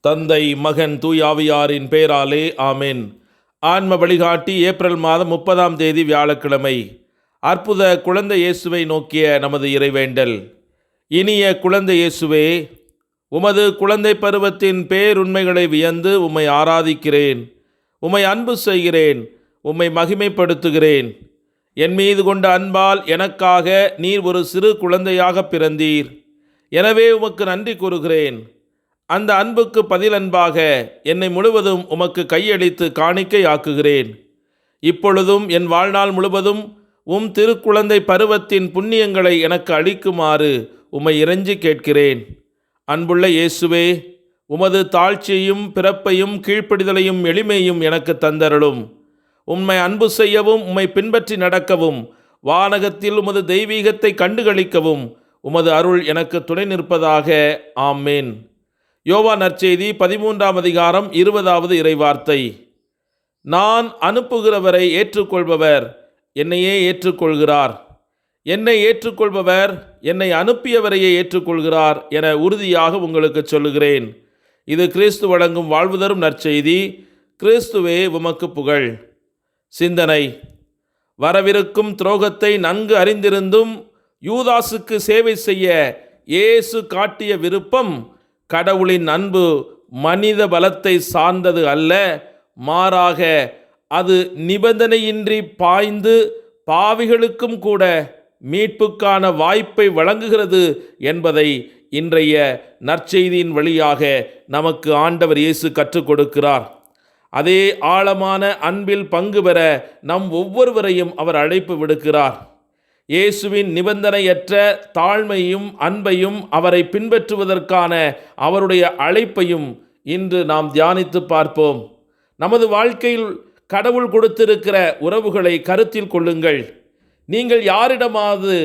தந்தை மகன் தூயாவியாரின் பெயராலே ஆமென். ஆன்ம வழிகாட்டி ஏப்ரல் மாதம் 30ஆம் தேதி வியாழக்கிழமை. அற்புத குழந்தை இயேசுவை நோக்கிய நமது இறைவேண்டல். இனிய குழந்தை இயேசுவே, உமது குழந்தை பருவத்தின் பேருண்மைகளை வியந்து உம்மை ஆராதிக்கிறேன், உம்மை அன்பு செய்கிறேன், உம்மை மகிமைப்படுத்துகிறேன். என் மீது கொண்ட அன்பால் எனக்காக நீர் ஒரு சிறு குழந்தையாக பிறந்தீர். எனவே உமக்கு நன்றி கூறுகிறேன். அந்த அன்புக்கு பதில் அன்பாக என்னை முழுவதும் உமக்கு கையளித்து காணிக்கையாக்குகிறேன். இப்பொழுதும் என் வாழ்நாள் முழுவதும் திருக்குழந்தை பருவத்தின் புண்ணியங்களை எனக்கு அளிக்குமாறு உம்மை இறைஞ்சி கேட்கிறேன். அன்புள்ள இயேசுவே, உமது தாழ்ச்சியையும் பிறப்பையும் கீழ்ப்படிதலையும் எளிமையும் எனக்கு தந்தருளும். உம்மை அன்பு செய்யவும் உம்மை பின்பற்றி நடக்கவும் வானகத்தில் உமது தெய்வீகத்தை கண்டுகளிக்கவும் உமது அருள் எனக்கு துணை நிற்பதாக. ஆமேன். யோவான் நற்செய்தி 13ஆம் அதிகாரம் 20வது இறைவார்த்தை. நான் அனுப்புகிறவரை ஏற்றுக்கொள்பவர் என்னையே ஏற்றுக்கொள்கிறார், என்னை ஏற்றுக்கொள்பவர் என்னை அனுப்பியவரையே ஏற்றுக்கொள்கிறார் என உறுதியாக உங்களுக்கு சொல்லுகிறேன். இது கிறிஸ்து வழங்கும் வாழ்வு தரும் நற்செய்தி. கிறிஸ்துவே உமக்கு புகழ். சிந்தனை. வரவிருக்கும் துரோகத்தை நன்கு அறிந்திருந்தும் யூதாசுக்கு சேவை செய்ய இயேசு காட்டிய விருப்பம் கடவுளின் அன்பு மனித பலத்தை சார்ந்தது அல்ல, மாறாக அது நிபந்தனையின்றி பாய்ந்து பாவிகளுக்கும் கூட மீட்புக்கான வாய்ப்பை வழங்குகிறது என்பதை இன்றைய நற்செய்தியின் வழியாக நமக்கு ஆண்டவர் இயேசு கற்றுக் கொடுக்கிறார். அதே ஆழமான அன்பில் பங்கு பெற நம் ஒவ்வொருவரையும் அவர் அழைப்பு விடுக்கிறார். இயேசுவின் நிபந்தனையற்ற தாழ்மையும் அன்பையும் அவரை பின்பற்றுவதற்கான அவருடைய அழைப்பையும் இன்று நாம் தியானித்து பார்ப்போம். நமது வாழ்க்கையில் கடவுள் கொடுத்திருக்கிற உறவுகளை கருத்தில் கொள்ளுங்கள். நீங்கள் யாரிடமாவது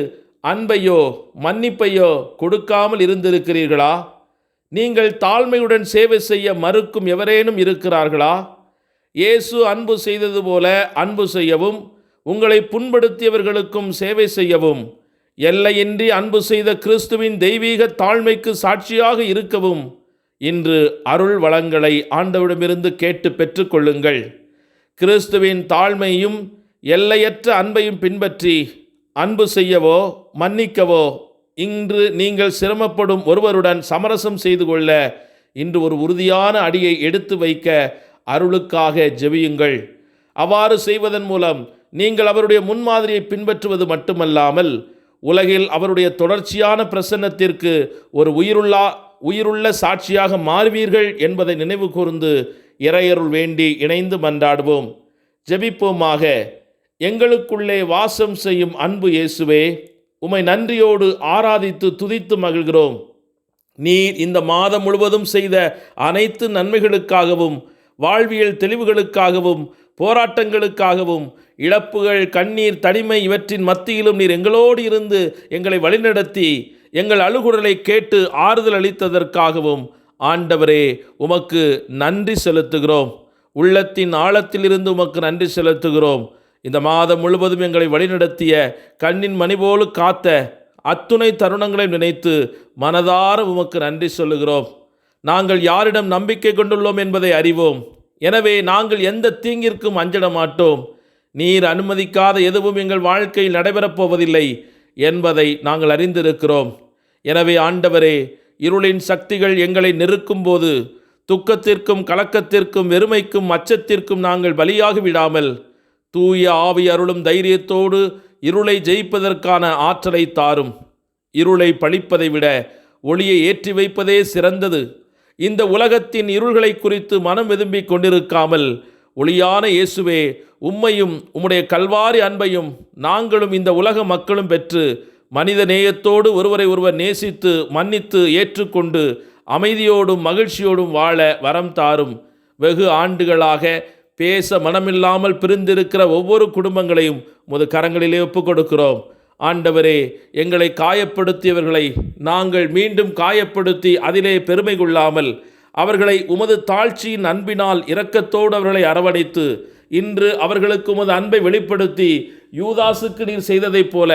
அன்பையோ மன்னிப்பையோ கொடுக்காமல் இருந்திருக்கிறீர்களா? நீங்கள் தாழ்மையுடன் சேவை செய்ய மறுக்கும் எவரேனும் இருக்கிறார்களா? இயேசு அன்பு செய்தது போல அன்பு செய்யவும், உங்களை புண்படுத்தியவர்களுக்கும் சேவை செய்யவும், எல்லையின்றி அன்பு செய்த கிறிஸ்துவின் தெய்வீக தாழ்மைக்கு சாட்சியாக இருக்கவும் இன்று அருள் வளங்களை ஆண்டவரிடமிருந்து கேட்டு பெற்றுக்கொள்ளுங்கள். கிறிஸ்துவின் தாழ்மையும் எல்லையற்ற அன்பையும் பின்பற்றி அன்பு செய்யவோ மன்னிக்கவோ இன்று நீங்கள் சிரமப்படும் ஒருவருடன் சமரசம் செய்து கொள்ள இன்று ஒரு உறுதியான அடியை எடுத்து வைக்க அருளுக்காக ஜெபியுங்கள். அவ்வாறு செய்வதன் மூலம் நீங்கள் அவருடைய முன்மாதிரியை பின்பற்றுவது மட்டுமல்லாமல் உலகில் அவருடைய தொடர்ச்சியான பிரசன்னத்திற்கு ஒரு உயிருள்ள சாட்சியாக மாறுவீர்கள் என்பதை நினைவு கூர்ந்து இறையருள் வேண்டி இணைந்து மன்றாடுவோம். ஜெபிப்போமாக. எங்களுக்குள்ளே வாசம் செய்யும் அன்பு இயேசுவே, உம்மை நன்றியோடு ஆராதித்து துதித்து மகிழ்கிறோம். நீர் இந்த மாதம் முழுவதும் செய்த அனைத்து நன்மைகளுக்காகவும், வாழ்வியல் தெளிவுகளுக்காகவும், போராட்டங்களுக்காகவும், இழப்புகள், கண்ணீர், தனிமை இவற்றின் மத்தியிலும் நீர் எங்களோடு இருந்து எங்களை வழிநடத்தி எங்கள் அழுகுரலை கேட்டு ஆறுதல் அளித்ததற்காகவும் ஆண்டவரே உமக்கு நன்றி செலுத்துகிறோம். உள்ளத்தின் ஆழத்திலிருந்து உமக்கு நன்றி செலுத்துகிறோம். இந்த மாதம் முழுவதும் எங்களை வழிநடத்திய, கண்ணின் மணி போல காத்த அத்துணை தருணங்களை நினைத்து மனதார உமக்கு நன்றி சொல்லுகிறோம். நாங்கள் யாரிடம் நம்பிக்கை கொண்டுள்ளோம் என்பதை அறிவோம். எனவே நாங்கள் எந்த தீங்கிற்கும் அஞ்சிட மாட்டோம். நீர் அனுமதிக்காத எதுவும் எங்கள் வாழ்க்கையில் நடைபெறப் போவதில்லை என்பதை நாங்கள் அறிந்திருக்கிறோம். எனவே ஆண்டவரே, இருளின் சக்திகள் எங்களை நெருக்கும் போது துக்கத்திற்கும் கலக்கத்திற்கும் வெறுமைக்கும் அச்சத்திற்கும் நாங்கள் பலியாகி விடாமல் தூய ஆவி அருளும் தைரியத்தோடு இருளை ஜெயிப்பதற்கான ஆற்றலை தாரும். இருளை பழிப்பதை விட ஒளியை ஏற்றி வைப்பதே சிறந்தது. இந்த உலகத்தின் இருள்களை குறித்து மனம் வெதும்பிக் கொண்டிருக்காமல் ஒளியான இயேசுவே, உம்மையும் உம்முடைய கல்வாரி அன்பையும் நாங்களும் இந்த உலக மக்களும் பெற்று மனித நேயத்தோடு ஒருவரை ஒருவர் நேசித்து மன்னித்து ஏற்றுக்கொண்டு அமைதியோடும் மகிழ்ச்சியோடும் வாழ வரம் தாரும். வெகு ஆண்டுகளாக பேச மனமில்லாமல் பிரிந்திருக்கிற ஒவ்வொரு குடும்பங்களையும் உமது கரங்களிலே ஒப்புக் கொடுக்கிறோம். ஆண்டவரே, எங்களை காயப்படுத்தியவர்களை நாங்கள் மீண்டும் காயப்படுத்தி அதிலே பெருமை கொள்ளாமல் அவர்களை உமது தாழ்ச்சியின் அன்பினால் இரக்கத்தோடு அவர்களை அரவணைத்து இன்று அவர்களுக்கு உமது அன்பை வெளிப்படுத்தி யூதாசுக்கு நீர் செய்ததைப் போல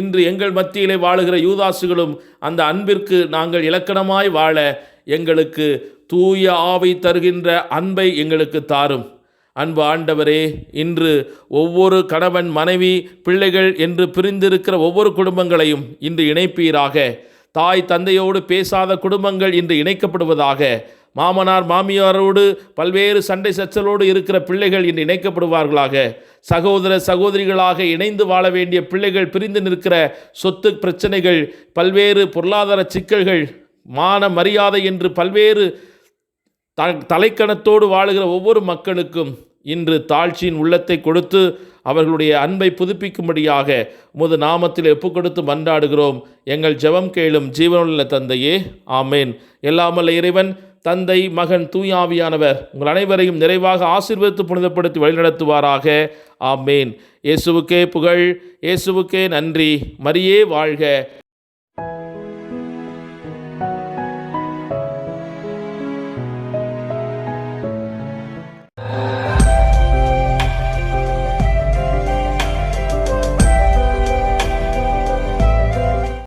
இன்று எங்கள் மத்தியிலே வாழுகிற யூதாசுகளும் அந்த அன்பிற்கு நாங்கள் இலக்கணமாய் வாழ எங்களுக்கு தூய ஆவி தருகின்ற அன்பை எங்களுக்கு தாரும். அன்பு ஆண்டவரே, இன்று ஒவ்வொரு கணவன் மனைவி பிள்ளைகள் என்று பிரிந்திருக்கிற ஒவ்வொரு குடும்பங்களையும் இன்று இணைப்பீராக. தாய் தந்தையோடு பேசாத குடும்பங்கள் இன்று இணைக்கப்படுவதாக. மாமனார் மாமியாரோடு பல்வேறு சண்டை சச்சலோடு இருக்கிற பிள்ளைகள் இன்று இணைக்கப்படுவார்களாக. சகோதர சகோதரிகளாக இணைந்து வாழ வேண்டிய பிள்ளைகள் பிரிந்து நிற்கிற சொத்து பிரச்சனைகள், பல்வேறு பொருளாதார சிக்கல்கள், மான மரியாதை என்று பல்வேறு தலைக்கணத்தோடு வாழுகிற ஒவ்வொரு மக்களுக்கும் இன்று தாழ்ச்சியின் உள்ளத்தை கொடுத்து அவர்களுடைய அன்பை புதுப்பிக்கும்படியாக உமது நாமத்தில் ஒப்புக்கொடுத்து மன்றாடுகிறோம். எங்கள் ஜெபம் கேளும் ஜீவனுள்ள தந்தையே, ஆமேன். எல்லாமல்ல இறைவன் தந்தை, மகன், தூயாவியானவர் உங்கள் அனைவரையும் நிறைவாக ஆசீர்வதித்து புனிதப்படுத்தி வழிநடத்துவாராக. ஆமேன். இயேசுவுக்கே புகழ், இயேசுவுக்கே நன்றி. மரியே வாழ்க.